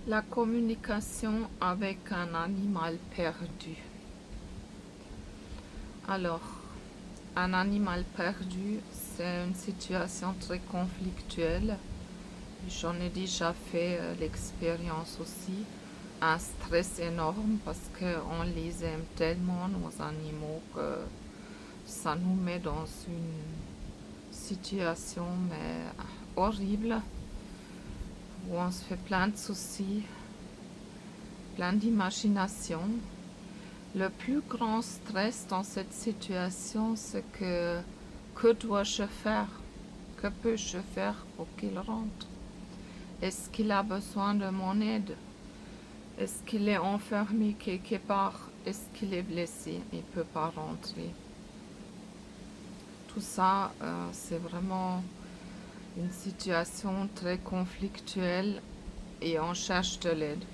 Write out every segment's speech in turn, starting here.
La communication avec un animal perdu. Alors, un animal perdu, c'est une situation très conflictuelle. J'en ai déjà fait l'expérience aussi. Un stress énorme parce qu'on les aime tellement, nos animaux, que ça nous met dans une situation horrible où on se fait plein de soucis, plein d'imagination. Le plus grand stress dans cette situation, c'est que dois-je faire? Que peux-je faire pour qu'il rentre? Est-ce qu'il a besoin de mon aide? Est-ce qu'il est enfermé quelque part? Est-ce qu'il est blessé? Il ne peut pas rentrer. Tout ça, c'est vraiment une situation très conflictuelle et on cherche de l'aide.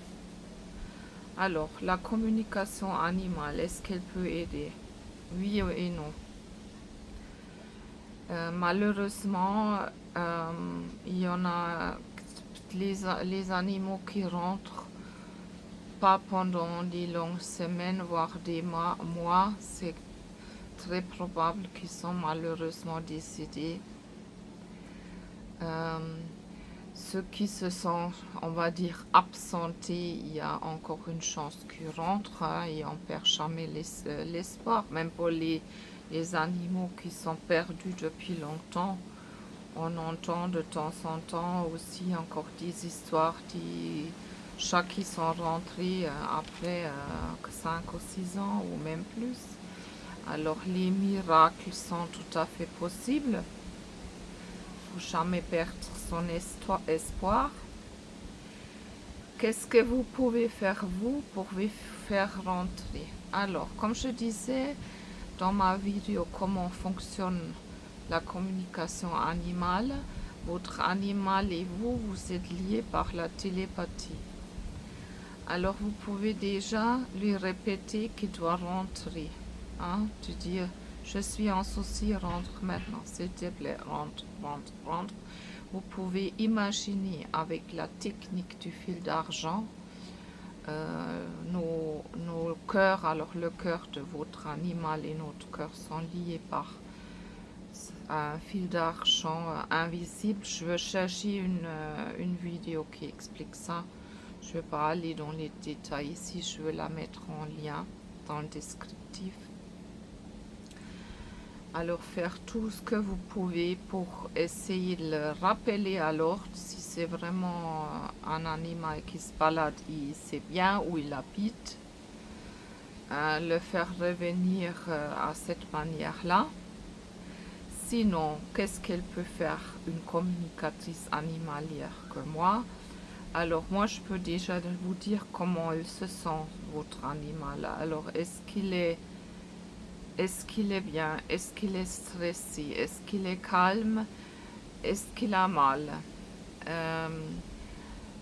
Alors, la communication animale, est-ce qu'elle peut aider? Oui et non. Malheureusement, il y en a les animaux qui rentrent pas pendant des longues semaines, voire des mois. C'est très probable qu'ils sont malheureusement décédés. Ceux qui se sont, on va dire, absentés, il y a encore une chance qu'ils rentrent, hein, et on perd jamais l'espoir. Même pour les animaux qui sont perdus depuis longtemps, on entend de temps en temps aussi encore des histoires des chats qui sont rentrés après 5 ou 6 ans ou même plus. Alors les miracles sont tout à fait possibles. Il ne faut jamais perdre son espoir. Qu'est-ce que vous pouvez faire vous pour vous faire rentrer? Alors, comme je disais dans ma vidéo comment fonctionne la communication animale, votre animal et vous êtes liés par la télépathie. Alors vous pouvez déjà lui répéter qu'il doit rentrer. Hein, tu dis, je suis en souci, rentre maintenant, s'il te plaît, rentre, rentre, rentre. Vous pouvez imaginer avec la technique du fil d'argent nos cœurs, alors le cœur de votre animal et notre cœur sont liés par un fil d'argent invisible. Je vais chercher une vidéo qui explique ça. Je ne vais pas aller dans les détails ici, je vais la mettre en lien dans le descriptif. Alors faire tout ce que vous pouvez pour essayer de le rappeler à l'ordre. Si c'est vraiment un animal qui se balade, il sait bien où il habite. Le faire revenir à cette manière-là. Sinon, qu'est-ce qu'elle peut faire, une communicatrice animalière que moi? Alors moi, je peux déjà vous dire comment elle se sent, votre animal. Alors, est-ce qu'il est bien? Est-ce qu'il est stressé? Est-ce qu'il est calme? Est-ce qu'il a mal?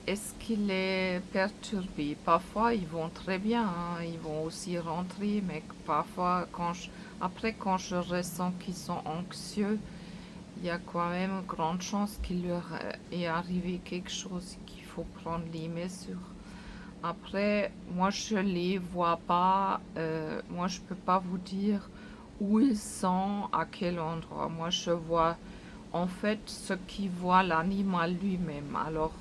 Est-ce qu'il est perturbé? Parfois, ils vont très bien, hein, ils vont aussi rentrer, mais parfois, après, quand je ressens qu'ils sont anxieux, il y a quand même une grande chance qu'il leur est arrivé quelque chose qu'il faut prendre les mesures. Après, moi, je ne les vois pas, moi, je ne peux pas vous dire où ils sont, à quel endroit. Moi, je vois en fait ce qui voit l'animal lui-même. Alors,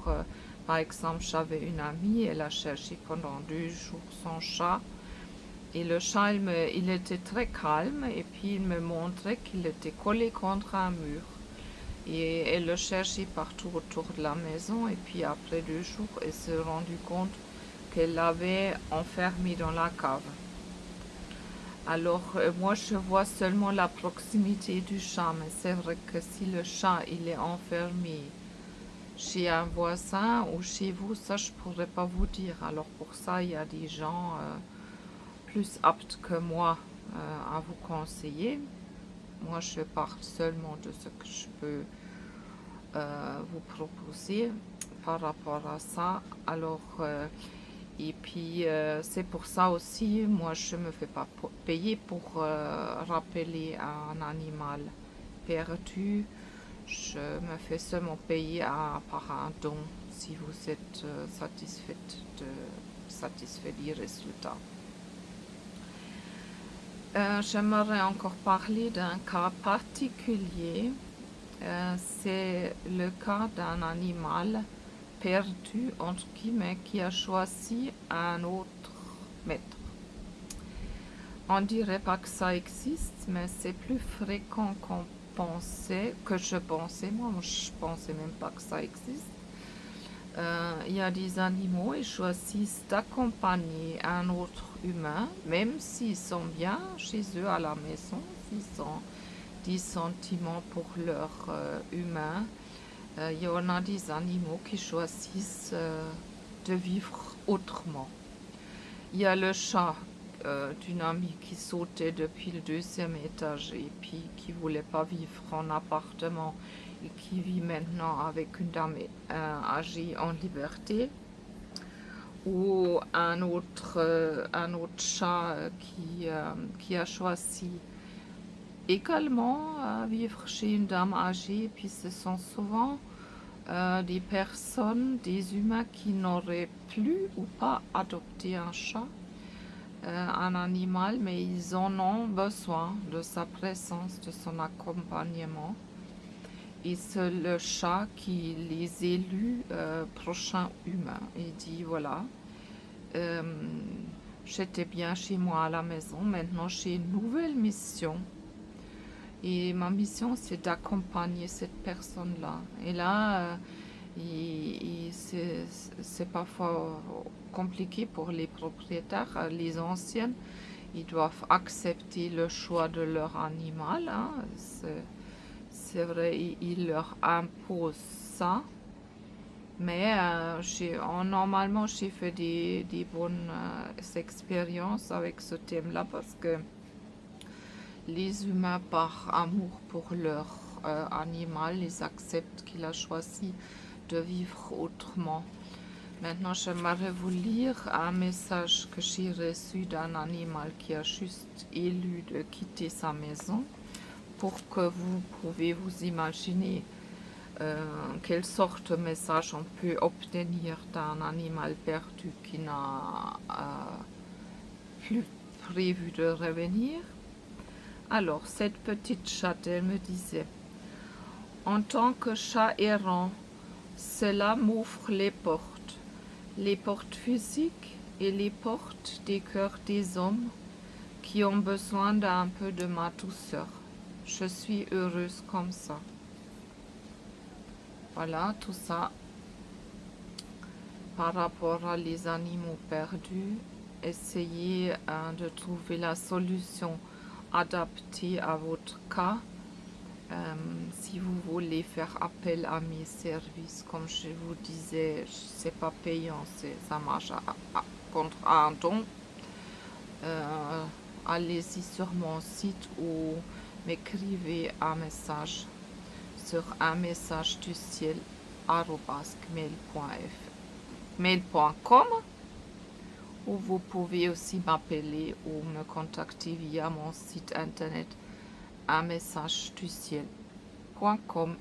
par exemple, j'avais une amie, elle a cherché pendant 2 jours son chat. Et le chat, il était très calme et puis il me montrait qu'il était collé contre un mur. Et elle le cherchait partout autour de la maison et puis après 2 jours, elle s'est rendue compte qu'elle l'avait enfermé dans la cave. Alors moi je vois seulement la proximité du chat, mais c'est vrai que si le chat il est enfermé chez un voisin ou chez vous, ça je pourrais pas vous dire. Alors pour ça il y a des gens plus aptes que moi à vous conseiller. Moi je parle seulement de ce que je peux vous proposer par rapport à ça. Alors et puis c'est pour ça aussi, moi je me fais pas payer pour rappeler un animal perdu. Je me fais seulement payer par un don. si vous êtes satisfait du résultat. J'aimerais encore parler d'un cas particulier. C'est le cas d'un animal perdu, entre guillemets, qui a choisi un autre maître. On dirait pas que ça existe, mais c'est plus fréquent qu'on pensait, que je pensais. Moi, je pensais même pas que ça existe. Il y a des animaux, ils choisissent d'accompagner un autre humain, même s'ils sont bien chez eux à la maison, s'ils ont des sentiments pour leur humain. Il y en a des animaux qui choisissent de vivre autrement. Il y a le chat d'une amie qui sautait depuis le 2e étage et puis qui voulait pas vivre en appartement et qui vit maintenant avec une dame âgée en liberté. Ou un autre chat qui a choisi également vivre chez une dame âgée. Et puis ce sont souvent des personnes, des humains qui n'auraient plus ou pas adopté un chat, un animal, mais ils en ont besoin de sa présence, de son accompagnement. Et c'est le chat qui les élus prochains humains. Il dit voilà, j'étais bien chez moi à la maison, maintenant j'ai une nouvelle mission. Et ma mission, c'est d'accompagner cette personne-là. Et là, c'est parfois compliqué pour les propriétaires, les anciennes. Ils doivent accepter le choix de leur animal. Hein. C'est vrai, ils leur imposent ça. Mais normalement, j'ai fait des bonnes expériences avec ce thème-là parce que les humains, par amour pour leur animal, ils acceptent qu'il a choisi de vivre autrement. Maintenant, j'aimerais vous lire un message que j'ai reçu d'un animal qui a juste élu de quitter sa maison pour que vous pouvez vous imaginer quelle sorte de message on peut obtenir d'un animal perdu qui n'a plus prévu de revenir. Alors, cette petite chatte, elle me disait, en tant que chat errant, cela m'ouvre les portes physiques et les portes des cœurs des hommes qui ont besoin d'un peu de ma douceur. Je suis heureuse comme ça. Voilà, tout ça par rapport à les animaux perdus. Essayez de trouver la solution adaptée à votre cas. Si vous voulez faire appel à mes services, comme je vous disais, c'est pas payant, ça marche contre un don. Allez-y sur mon site ou m'écrivez un message sur un message du ciel mail.com, ou vous pouvez aussi m'appeler ou me contacter via mon site internet un message du ciel.com.